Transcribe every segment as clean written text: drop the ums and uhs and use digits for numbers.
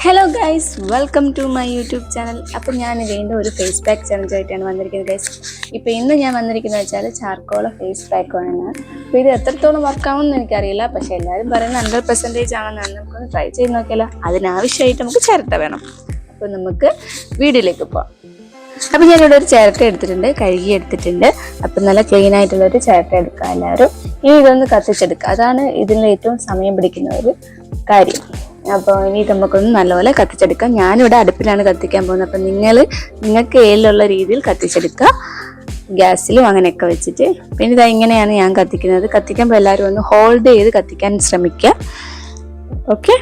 Hello guys, welcome to my YouTube channel. അപ്പോൾ ഞാൻ വീണ്ടും ഒരു ഫേസ് പാക്ക് ചലഞ്ചായിട്ടാണ് വന്നിരിക്കുന്നത് ഗൈസ്. ഇപ്പോൾ ഇന്ന് ഞാൻ വന്നിരിക്കുന്നത് വെച്ചാൽ ചാർക്കോള ഫേസ് പാക്കാണ്. അപ്പോൾ ഇത് എത്രത്തോളം വർക്കാവുമെന്ന് എനിക്കറിയില്ല, പക്ഷേ എല്ലാവരും പറയുന്നത് 100% ആണെന്നാണ്. നമുക്കൊന്ന് ട്രൈ ചെയ്ത് നോക്കിയാലോ. അതിനാവശ്യമായിട്ട് നമുക്ക് ചിരട്ട വേണം. അപ്പോൾ നമുക്ക് വീഡിയോയിലേക്ക് പോകാം. അപ്പോൾ ഞാനിവിടെ ഒരു ചിരട്ട എടുത്തിട്ടുണ്ട്, കഴുകി എടുത്തിട്ടുണ്ട്. അപ്പം നല്ല ക്ലീൻ ആയിട്ടുള്ളൊരു ചിരട്ട എടുക്കുക എല്ലാവരും. ഇനി ഇതൊന്ന് കത്തിച്ചെടുക്കുക, അതാണ് ഇതിന് ഏറ്റവും സമയം പിടിക്കുന്ന ഒരു കാര്യം. അപ്പോൾ ഇനി നമുക്കൊന്ന് നല്ലപോലെ കത്തിച്ചെടുക്കാം. ഞാനിവിടെ അടുപ്പിലാണ് കത്തിക്കാൻ പോകുന്നത്. അപ്പം നിങ്ങൾക്ക് ഏലുള്ള രീതിയിൽ കത്തിച്ചെടുക്കുക, ഗ്യാസിലും അങ്ങനെയൊക്കെ വെച്ചിട്ട്. പിന്നെ ഇതാ ഇങ്ങനെയാണ് ഞാൻ കത്തിക്കുന്നത്. കത്തിക്കുമ്പോൾ എല്ലാവരും ഒന്ന് ഹോൾഡ് ചെയ്ത് കത്തിക്കാൻ ശ്രമിക്കുക. ഓക്കെ,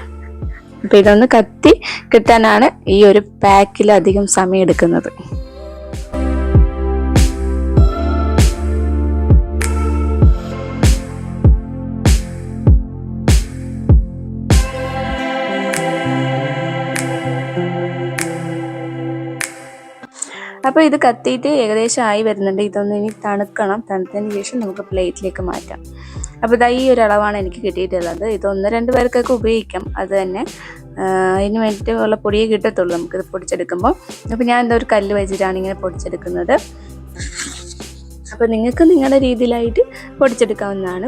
അപ്പം ഇതൊന്ന് കത്തി കിട്ടാനാണ് ഈ ഒരു പാക്കിൽ അധികം സമയം എടുക്കുന്നത്. അപ്പോൾ ഇത് കത്തിയിട്ട് ഏകദേശം ആയി വരുന്നുണ്ട്. ഇതൊന്ന് ഇനി തണുക്കണം. തണുത്തതിന് ശേഷം നമുക്ക് പ്ലേറ്റിലേക്ക് മാറ്റാം. അപ്പോൾ ഇതാ ഈ ഒരു അളവാണ് എനിക്ക് കിട്ടിയിട്ടുള്ളത്. ഇത് 1-2 പേർക്കൊക്കെ ഉപയോഗിക്കാം. അത് തന്നെ അതിന് വേണ്ടിയിട്ട് ഉള്ള പൊടിയേ കിട്ടത്തുള്ളൂ നമുക്കിത് പൊടിച്ചെടുക്കുമ്പോൾ. അപ്പോൾ ഞാൻ എന്താ ഒരു കല്ല് വെച്ചിട്ടാണ് ഇങ്ങനെ പൊടിച്ചെടുക്കുന്നത്. അപ്പോൾ നിങ്ങൾക്ക് നിങ്ങളുടെ രീതിയിലായിട്ട് പൊടിച്ചെടുക്കാവുന്നതാണ്.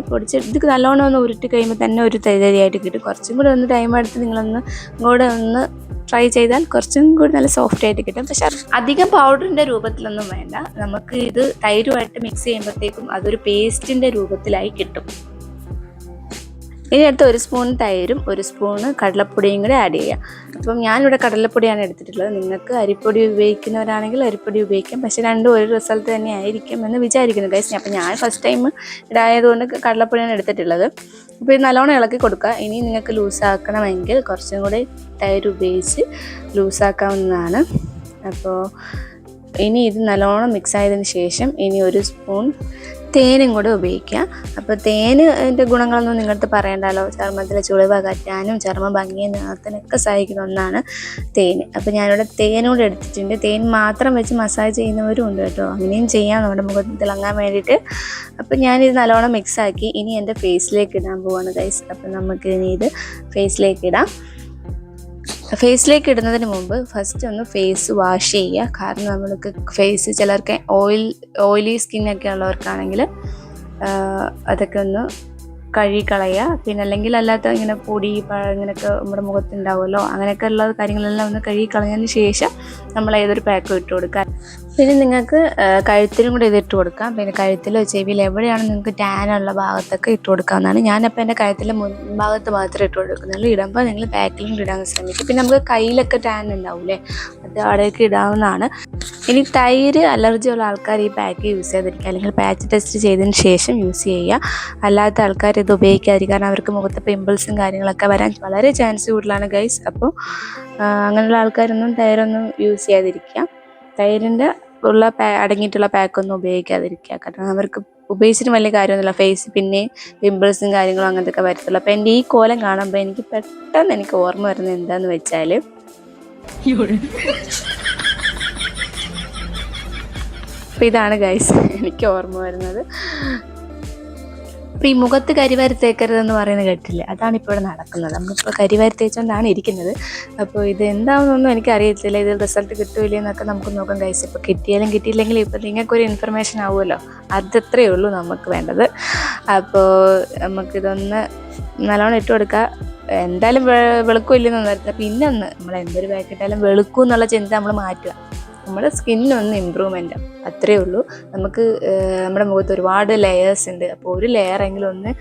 ഇത് നല്ലോണം ഒന്ന് ഉരുട്ടി കഴിയുമ്പോൾ തന്നെ ഒരു തരിതരിയായിട്ട് കിട്ടും. കുറച്ചും കൂടി ഒന്ന് ടൈം എടുത്ത് നിങ്ങളൊന്ന് ഇങ്ങോട്ട് ഒന്ന് ട്രൈ ചെയ്താൽ കുറച്ചും കൂടി നല്ല സോഫ്റ്റ് ആയിട്ട് കിട്ടും. പക്ഷെ അധികം പൗഡറിൻ്റെ രൂപത്തിലൊന്നും വേണ്ട. നമുക്ക് ഇത് തൈരുമായിട്ട് മിക്സ് ചെയ്യുമ്പോഴത്തേക്കും അതൊരു പേസ്റ്റിൻ്റെ രൂപത്തിലായി കിട്ടും. ഇനി അടുത്ത് 1 സ്പൂൺ തൈരും 1 സ്പൂണ് കടലപ്പൊടിയും കൂടെ ആഡ് ചെയ്യുക. അപ്പം ഞാനിവിടെ കടലപ്പൊടിയാണ് എടുത്തിട്ടുള്ളത്. നിങ്ങൾക്ക് അരിപ്പൊടി ഉപയോഗിക്കുന്നവരാണെങ്കിൽ അരിപ്പൊടി ഉപയോഗിക്കാം. പക്ഷെ രണ്ടും ഒരു റിസൾട്ട് തന്നെ ആയിരിക്കും എന്ന് വിചാരിക്കുന്നു ഗൈസ്. അപ്പം ഞാൻ ഫസ്റ്റ് ടൈം ഇടായതുകൊണ്ട് കടലപ്പൊടിയാണ് എടുത്തിട്ടുള്ളത്. അപ്പോൾ ഇത് നല്ലോണം ഇളക്കി കൊടുക്കുക. ഇനി നിങ്ങൾക്ക് ലൂസാക്കണമെങ്കിൽ കുറച്ചും കൂടി തൈര് ഉപയോഗിച്ച് ലൂസാക്കാവുന്നതാണ്. അപ്പോൾ ഇനി ഇത് നല്ലോണം മിക്സ് ആയതിന് ശേഷം ഇനി 1 സ്പൂൺ തേനും കൂടെ ഉപയോഗിക്കുക. അപ്പോൾ തേനിൻ്റെ ഗുണങ്ങളൊന്നും നിങ്ങളടുത്ത് പറയണ്ടല്ലോ. ചർമ്മത്തിലെ ചുളിവ് അകറ്റാനും ചർമ്മ ഭംഗിയെ നിലനിർത്താനൊക്കെ സഹായിക്കുന്ന ഒന്നാണ് തേൻ. അപ്പോൾ ഞാനിവിടെ തേനൂടെ എടുത്തിട്ടുണ്ട്. തേൻ മാത്രം വെച്ച് മസാജ് ചെയ്യുന്നവരും ഉണ്ട് കേട്ടോ. അങ്ങനെയും ചെയ്യാം നമ്മുടെ മുഖത്ത് തിളങ്ങാൻ വേണ്ടിയിട്ട്. അപ്പോൾ ഞാനിത് നല്ലോണം മിക്സാക്കി ഇനി എൻ്റെ ഫേസിലേക്ക് ഇടാൻ പോവാണ് ഗൈസ്. അപ്പോൾ നമുക്ക് ഇനി ഇത് ഫേസിലേക്ക് ഇടാം. ഫേസിലേക്ക് ഇടുന്നതിന് മുമ്പ് ഫസ്റ്റ് ഒന്ന് ഫേസ് വാഷ് ചെയ്യുക. കാരണം നമ്മൾക്ക് ഫേസ് ചിലർക്ക് ഓയിലി സ്കിന്നൊക്കെ ഉള്ളവർക്കാണെങ്കിൽ അതൊക്കെ ഒന്ന് കഴുകിക്കളയുക. പിന്നെ അല്ലെങ്കിൽ അല്ലാത്ത ഇങ്ങനെ പൊടി ഇങ്ങനെയൊക്കെ നമ്മുടെ മുഖത്തുണ്ടാവുമല്ലോ, അങ്ങനെയൊക്കെ ഉള്ള കാര്യങ്ങളെല്ലാം ഒന്ന് കഴുകിക്കളഞ്ഞതിന് ശേഷം നമ്മൾ ഏതൊരു പാക്കും ഇട്ട് കൊടുക്കുക. പിന്നെ നിങ്ങൾക്ക് കഴുത്തിലും കൂടെ ഇതിട്ട് കൊടുക്കാം. പിന്നെ കഴുത്തിലോ ചെവിയിലോ എവിടെയാണ് നിങ്ങൾക്ക് ടാനുള്ള ഭാഗത്തൊക്കെ ഇട്ട് കൊടുക്കാവുന്നതാണ്. ഞാനപ്പോൾ എൻ്റെ കഴുത്തിലെ മുൻഭാഗത്ത് മാത്രമേ ഇട്ട് കൊടുക്കുന്നുള്ളൂ. ഇടുമ്പോൾ നിങ്ങൾ പാക്കിലും കൂടെ ഇടാൻ ശ്രമിക്കും. പിന്നെ നമുക്ക് കയ്യിലൊക്കെ ടാൻ ഉണ്ടാവില്ലേ, അത് അവിടേക്ക് ഇടാവുന്നതാണ്. ഇനി തൈര് അലർജി ഉള്ള ആൾക്കാർ ഈ പാക്ക് യൂസ് ചെയ്തിരിക്കുക, അല്ലെങ്കിൽ പാച്ച് ടെസ്റ്റ് ചെയ്തതിന് ശേഷം യൂസ് ചെയ്യുക. അല്ലാത്ത ആൾക്കാർ ഇത് ഉപയോഗിക്കാതിരിക്കുക, കാരണം അവർക്ക് മുഖത്ത് പിമ്പിൾസും കാര്യങ്ങളൊക്കെ വരാൻ വളരെ ചാൻസ് കൂടുതലാണ് ഗൈസ്. അപ്പോൾ അങ്ങനെയുള്ള ആൾക്കാരൊന്നും തൈരൊന്നും യൂസ് ചെയ്യാതിരിക്കുക. തൈരിൻ്റെ അടങ്ങിയിട്ടുള്ള പാക്കൊന്നും ഉപയോഗിക്കാതിരിക്കുക. കാരണം അവർക്ക് ഉപയോഗിച്ചിട്ട് വലിയ കാര്യമൊന്നുമില്ല. ഫേസ് പിന്നെ പിമ്പിൾസും കാര്യങ്ങളും അങ്ങനത്തെ ഒക്കെ വരത്തുള്ളൂ. അപ്പോൾ എൻ്റെ ഈ കോലം കാണുമ്പോൾ എനിക്ക് ഓർമ്മ വരുന്നത് എന്താണെന്ന് വെച്ചാൽ അപ്പോൾ ഇതാണ് ഗൈസ് എനിക്ക് ഓർമ്മ വരുന്നത്. അപ്പോൾ ഈ മുഖത്ത് കരിവാരി തേക്കരുതെന്ന് പറയുന്നത് കേട്ടില്ല, അതാണ് ഇപ്പോൾ ഇവിടെ നടക്കുന്നത്. നമ്മളിപ്പോൾ കരിവാരി തേച്ചുകൊണ്ടാണ് ഇരിക്കുന്നത്. അപ്പോൾ ഇത് എന്താണെന്നൊന്നും എനിക്കറിയത്തില്ല. ഇത് റിസൾട്ട് കിട്ടുമില്ല എന്നൊക്കെ നമുക്ക് നോക്കാം ഗൈസ്. ഇപ്പോൾ കിട്ടിയാലും കിട്ടിയില്ലെങ്കിലും ഇപ്പോൾ നിങ്ങൾക്കൊരു ഇൻഫർമേഷൻ ആവുമല്ലോ, അതത്രയേ ഉള്ളൂ നമുക്ക് വേണ്ടത്. അപ്പോൾ നമുക്കിതൊന്ന് നല്ലോണം ഇട്ട് കൊടുക്കുക. എന്തായാലും വെളുക്കില്ലെന്ന് നിർത്തുക. പിന്നെ നമ്മൾ എന്തൊരു പാക്കിട്ടാലും വെളുക്കും എന്നുള്ള ചിന്ത നമ്മൾ മാറ്റുക. നമ്മുടെ സ്കിന്നൊന്ന് ഇമ്പ്രൂവ്മെൻറ്റ്, അത്രയേ ഉള്ളൂ. നമുക്ക് നമ്മുടെ മുഖത്ത് ഒരുപാട് ലെയേഴ്സ് ഉണ്ട്. അപ്പോൾ ഒരു ലെയറെങ്കിലും ഒന്ന്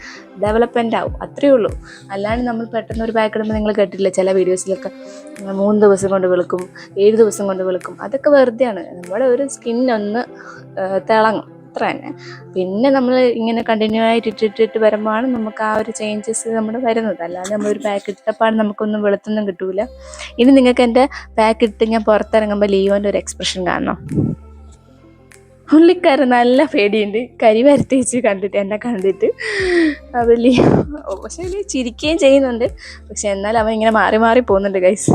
ഡെവലപ്മെൻ്റ് ആവും, അത്രയേ ഉള്ളൂ. അല്ലാണ്ട് നമ്മൾ പെട്ടെന്ന് ഒരു പാക്ക് ഇടുമ്പോൾ നിങ്ങൾ കേട്ടില്ല ചില വീഡിയോസിലൊക്കെ 3 ദിവസം കൊണ്ട് വെളുക്കും, 7 ദിവസം കൊണ്ട് വെളുക്കും. അതൊക്കെ വെറുതെയാണ്. നമ്മുടെ ഒരു സ്കിന്നൊന്ന് തിളങ്ങും, അത്ര തന്നെ. പിന്നെ നമ്മൾ ഇങ്ങനെ കണ്ടിന്യൂ ആയിട്ട് ഇട്ടിട്ട് വരുമ്പോഴാണ് നമുക്ക് ആ ഒരു ചേഞ്ചസ് നമ്മുടെ വരുന്നത്. അല്ലാതെ നമ്മളൊരു പാക്ക് ഇട്ടപ്പാട് നമുക്കൊന്നും വെളുത്തൊന്നും കിട്ടൂല. ഇനി നിങ്ങൾക്ക് എൻ്റെ പാക്ക് ഇട്ട് ഞാൻ പുറത്തിറങ്ങുമ്പോൾ ലിയോൻ്റെ ഒരു എക്സ്പ്രഷൻ കാണണം. പുള്ളിക്കാരൻ നല്ല പേടിയുണ്ട്, കരിവാരി തേച്ച് എന്നെ കണ്ടിട്ട്. അപ്പോൾ ലിയോ പക്ഷേ ചിരിക്കുകയും ചെയ്യുന്നുണ്ട്. പക്ഷെ എന്നാൽ അവൻ ഇങ്ങനെ മാറി മാറി പോകുന്നുണ്ട് ഗൈസ്.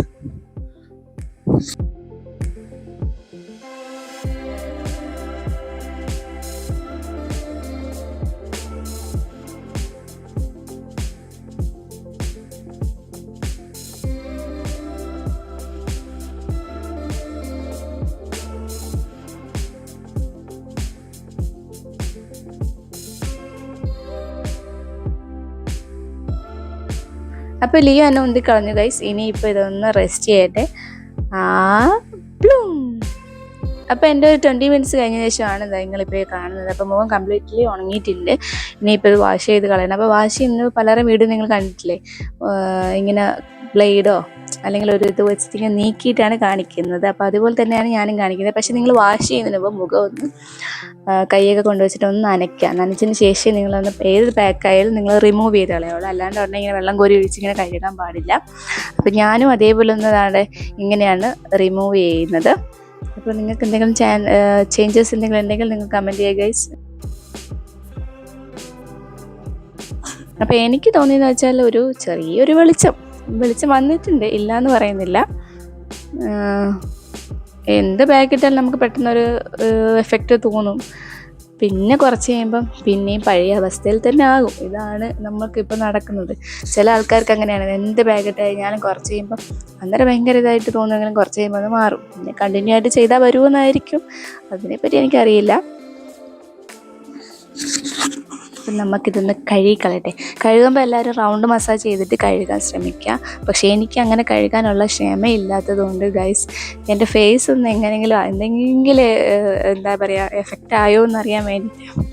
അപ്പോൾ ലിയോ എന്നെ ഉന്തിക്കളഞ്ഞു ഗൈസ്. ഇനിയിപ്പോൾ ഇതൊന്ന് റെസ്റ്റ് ചെയ്യട്ടെ. പ്ലൂം. അപ്പോൾ എൻ്റെ ഒരു 20 മിനിറ്റ്സ് കഴിഞ്ഞ ശേഷമാണ് നിങ്ങളിപ്പോൾ കാണുന്നത്. അപ്പോൾ മുഖം കംപ്ലീറ്റ്ലി ഉണങ്ങിയിട്ടുണ്ട്. ഇനിയിപ്പോൾ ഇത് വാഷ് ചെയ്ത് കളയണം. അപ്പോൾ വാഷ് ചെയ്യുന്നത് പലരും വീഡിയോ നിങ്ങൾ കണ്ടിട്ടില്ലേ, ഇങ്ങനെ ബ്ലേഡോ അല്ലെങ്കിൽ ഒരു ഇത് വെച്ചിട്ട് ഇങ്ങനെ നീക്കിയിട്ടാണ് കാണിക്കുന്നത്. അപ്പോൾ അതുപോലെ തന്നെയാണ് ഞാനും കാണിക്കുന്നത്. പക്ഷേ നിങ്ങൾ വാഷ് ചെയ്യുന്നതിന് മുമ്പ് മുഖം ഒന്ന് കൈയൊക്കെ കൊണ്ടുവച്ചിട്ട് ഒന്ന് നനച്ചതിന് ശേഷം നിങ്ങളൊന്ന് ഏത് പാക്കായാലും നിങ്ങൾ റിമൂവ് ചെയ്ത് കളയുള്ളൂ. അല്ലാണ്ട് ഉടനെ ഇങ്ങനെ വെള്ളം കോരി ഒഴിച്ചിങ്ങനെ കഴുകാൻ പാടില്ല. അപ്പോൾ ഞാനും അതേപോലെ ഒന്നതാണ് ഇങ്ങനെയാണ് റിമൂവ് ചെയ്യുന്നത്. അപ്പോൾ നിങ്ങൾക്ക് എന്തെങ്കിലും ചേഞ്ചസ് എന്തെങ്കിലും ഉണ്ടെങ്കിൽ നിങ്ങൾ കമൻറ്റ് ചെയ്യുക ഗൈസ്. അപ്പോൾ എനിക്ക് തോന്നിയെന്ന് വെച്ചാൽ ഒരു ചെറിയൊരു വെളിച്ചം വന്നിട്ടുണ്ട്, ഇല്ല എന്ന് പറയുന്നില്ല. എന്ത് ബാഗിട്ടാലും നമുക്ക് പെട്ടെന്നൊരു എഫക്റ്റ് തോന്നും. പിന്നെ കുറച്ച് കഴിയുമ്പം പിന്നെയും പഴയ അവസ്ഥയിൽ തന്നെ ആകും. ഇതാണ് നമുക്കിപ്പോൾ നടക്കുന്നത്. ചില ആൾക്കാർക്ക് അങ്ങനെയാണ്, എന്ത് ബാഗിട്ട് കഴിഞ്ഞാലും കുറച്ച് കഴിയുമ്പം അന്നേരം ഭയങ്കര ഇതായിട്ട് തോന്നുമെങ്കിലും കുറച്ച് കഴിയുമ്പോൾ അത് മാറും. പിന്നെ കണ്ടിന്യൂ ആയിട്ട് ചെയ്താൽ വരുമെന്നായിരിക്കും, അതിനെപ്പറ്റി എനിക്കറിയില്ല. അപ്പം നമുക്കിതൊന്ന് കഴുകിക്കളയട്ടെ. കഴുകുമ്പോൾ എല്ലാവരും റൗണ്ട് മസാജ് ചെയ്തിട്ട് കഴുകാൻ ശ്രമിക്കുക. പക്ഷേ എനിക്ക് അങ്ങനെ കഴുകാനുള്ള ക്ഷമയില്ലാത്തത് കൊണ്ട് ഗൈസ് എൻ്റെ ഫേസ് ഒന്ന് എന്തെങ്കിലും എന്താ പറയുക എഫക്റ്റ് ആയോ എന്നറിയാൻ വേണ്ടിയിട്ട്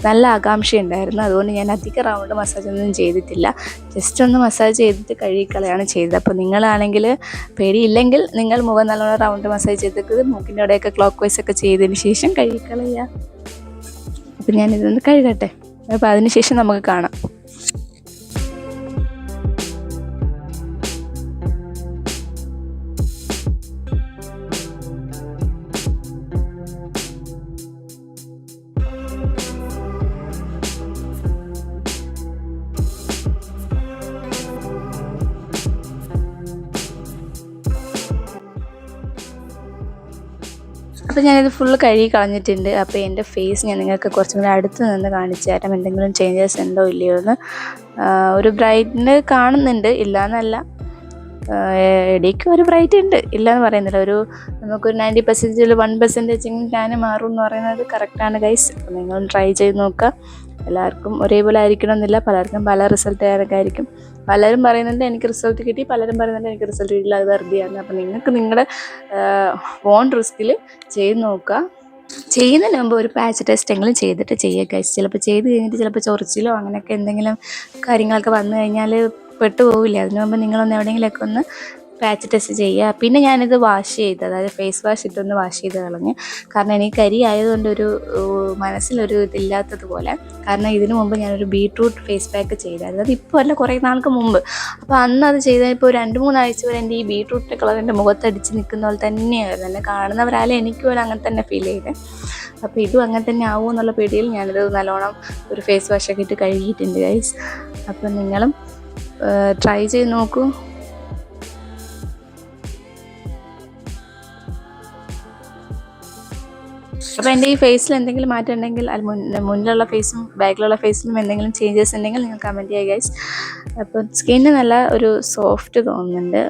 നല്ല ആകാംക്ഷയുണ്ടായിരുന്നു. അതുകൊണ്ട് ഞാൻ അധികം റൗണ്ട് മസാജ് ഒന്നും ചെയ്തിട്ടില്ല. ജസ്റ്റ് ഒന്ന് മസാജ് ചെയ്തിട്ട് കഴുകിക്കളയാണ് ചെയ്തത്. അപ്പോൾ നിങ്ങളാണെങ്കിൽ പേടിയില്ലെങ്കിൽ നിങ്ങൾ മുഖം നല്ലോണം റൗണ്ട് മസാജ് ചെയ്തിട്ട് മൂക്കിൻ്റെ അവിടെയൊക്കെ ക്ലോക്ക് വൈസ് ഒക്കെ ചെയ്തതിന് ശേഷം കഴുകിക്കളയുക. അപ്പം ഞാനിതൊന്ന് കഴുകട്ടെ. അപ്പോൾ അതിനുശേഷം നമുക്ക് കാണാം. അപ്പോൾ ഞാനിത് ഫുള്ള് കഴുകി കളഞ്ഞിട്ടുണ്ട്. അപ്പോൾ എൻ്റെ ഫേസ് ഞാൻ നിങ്ങൾക്ക് കുറച്ചും കൂടി അടുത്ത് നിന്ന് കാണിച്ചു തരാം, എന്തെങ്കിലും ചേഞ്ചസ് ഉണ്ടോ ഇല്ലയോ എന്ന്. ഒരു ബ്രൈറ്റ്ന് കാണുന്നുണ്ട്, ഇല്ലയെന്നല്ല, ഇടയ്ക്ക് ഒരു ബ്രൈറ്റ് ഉണ്ട്, ഇല്ലയെന്ന് പറയുന്നില്ല. നമുക്കൊരു 90% 1% ടാൻ മാറും എന്ന് പറയുന്നത് കറക്റ്റാണ് ഗൈസ്. അപ്പോൾ നിങ്ങൾ ട്രൈ ചെയ്ത് നോക്കുക. എല്ലാവർക്കും ഒരേപോലെ ആയിരിക്കണമെന്നില്ല, പലർക്കും പല റിസൾട്ട് ആയിരിക്കും. പലരും പറയുന്നുണ്ട് എനിക്ക് റിസൾട്ട് കിട്ടി, പലരും പറയുന്നുണ്ട് എനിക്ക് റിസൾട്ട് കിട്ടില്ല, അത് വെറുതെയാണ്. അപ്പോൾ നിങ്ങൾക്ക് നിങ്ങളുടെ ഓൺ റിസ്കിൽ ചെയ്ത് നോക്കുക. ചെയ്യുന്നതിന് മുമ്പ് ഒരു പാച്ച് ടെസ്റ്റ് എങ്കിലും ചെയ്തിട്ട് ചെയ്യുക ഗൈസ്. ചിലപ്പോൾ ചെയ്ത് കഴിഞ്ഞിട്ട് ചിലപ്പോൾ ചൊറിച്ചിലോ അങ്ങനെയൊക്കെ എന്തെങ്കിലും കാര്യങ്ങളൊക്കെ വന്നു കഴിഞ്ഞാൽ പെട്ടുപോകില്ല. അതിനു മുമ്പ് നിങ്ങളൊന്ന് എവിടെയെങ്കിലുമൊക്കെ ഒന്ന് പാച്ച് ടെസ്റ്റ് ചെയ്യുക. പിന്നെ ഞാനിത് വാഷ് ചെയ്ത്, അതായത് ഫേസ് വാഷ് ഇട്ടൊന്ന് വാഷ് ചെയ്ത് കളഞ്ഞ്. കാരണം എനിക്ക് കരി ആയതുകൊണ്ട് ഒരു മനസ്സിലൊരു ഇതില്ലാത്തതുപോലെ. കാരണം ഇതിനു മുമ്പ് ഞാനൊരു ബീട്രൂട്ട് ഫേസ് പാക്ക് ചെയ്തായിരുന്നു, അത് ഇപ്പോൾ അല്ല കുറേ നാൾക്ക് മുമ്പ്. അപ്പോൾ അന്ന് അത് ചെയ്താൽ ഇപ്പോൾ 2-3 ആഴ്ച വരെ എൻ്റെ ഈ ബീട്രൂട്ട് കളർ എൻ്റെ മുഖത്തടിച്ച് നിൽക്കുന്ന പോലെ തന്നെയായിരുന്നു. എന്നെ കാണുന്നവരാലും എനിക്ക് പോലും അങ്ങനെ തന്നെ ഫീൽ ചെയ്തത്. അപ്പോൾ ഇതും അങ്ങനെ തന്നെ ആവുമോ എന്നുള്ള പേടിയിൽ ഞാനിത് നല്ലോണം ഒരു ഫേസ് വാഷൊക്കെ ഇട്ട് കഴുകിയിട്ടുണ്ട് ഗൈസ്. അപ്പോൾ നിങ്ങളും ട്രൈ ചെയ്ത് നോക്കൂ. അപ്പോൾ എൻ്റെ ഈ ഫേസിൽ എന്തെങ്കിലും മാറ്റം ഉണ്ടെങ്കിൽ, മുന്നിലുള്ള ഫേസും ബാക്കിലുള്ള ഫേസിലും എന്തെങ്കിലും ചേഞ്ചസ് ഉണ്ടെങ്കിൽ നിങ്ങൾ കമൻറ്റ് ചെയ്യുക ഗൈസ്. അപ്പോൾ സ്കിന്ന് നല്ല ഒരു സോഫ്റ്റ് തോന്നുന്നുണ്ട്,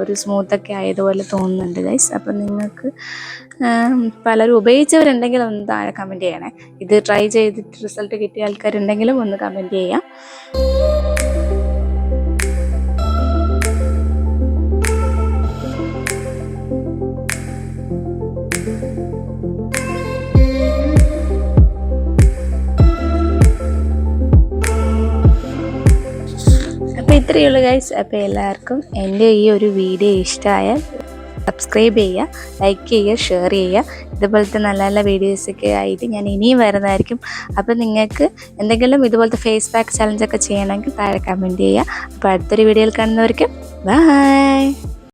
ഒരു സ്മൂത്തൊക്കെ ആയതുപോലെ തോന്നുന്നുണ്ട് ഗൈസ്. അപ്പോൾ നിങ്ങൾക്ക് പലരും ഉപയോഗിച്ചവരുണ്ടെങ്കിൽ ഒന്ന് താഴെ കമൻറ്റ് ചെയ്യണേ. ഇത് ട്രൈ ചെയ്തിട്ട് റിസൾട്ട് കിട്ടിയ ആൾക്കാരുണ്ടെങ്കിലും ഒന്ന് കമൻറ്റ് ചെയ്യാം. ഇത്രയേ ഉള്ളൂ ഗൈസ്. അപ്പോൾ എല്ലാവർക്കും എൻ്റെ ഈ ഒരു വീഡിയോ ഇഷ്ടമായാൽ സബ്സ്ക്രൈബ് ചെയ്യുക, ലൈക്ക് ചെയ്യുക, ഷെയർ ചെയ്യുക. ഇതുപോലത്തെ നല്ല നല്ല വീഡിയോസൊക്കെ ആയിട്ട് ഞാൻ ഇനിയും വരുന്നതായിരിക്കും. അപ്പോൾ നിങ്ങൾക്ക് എന്തെങ്കിലും ഇതുപോലത്തെ ഫേസ് പാക്ക് ചലഞ്ചൊക്കെ ചെയ്യണമെങ്കിൽ താഴെ കമൻറ്റ് ചെയ്യുക. അപ്പോൾ അടുത്തൊരു വീഡിയോയിൽ കാണുന്നവർക്ക് ബൈ.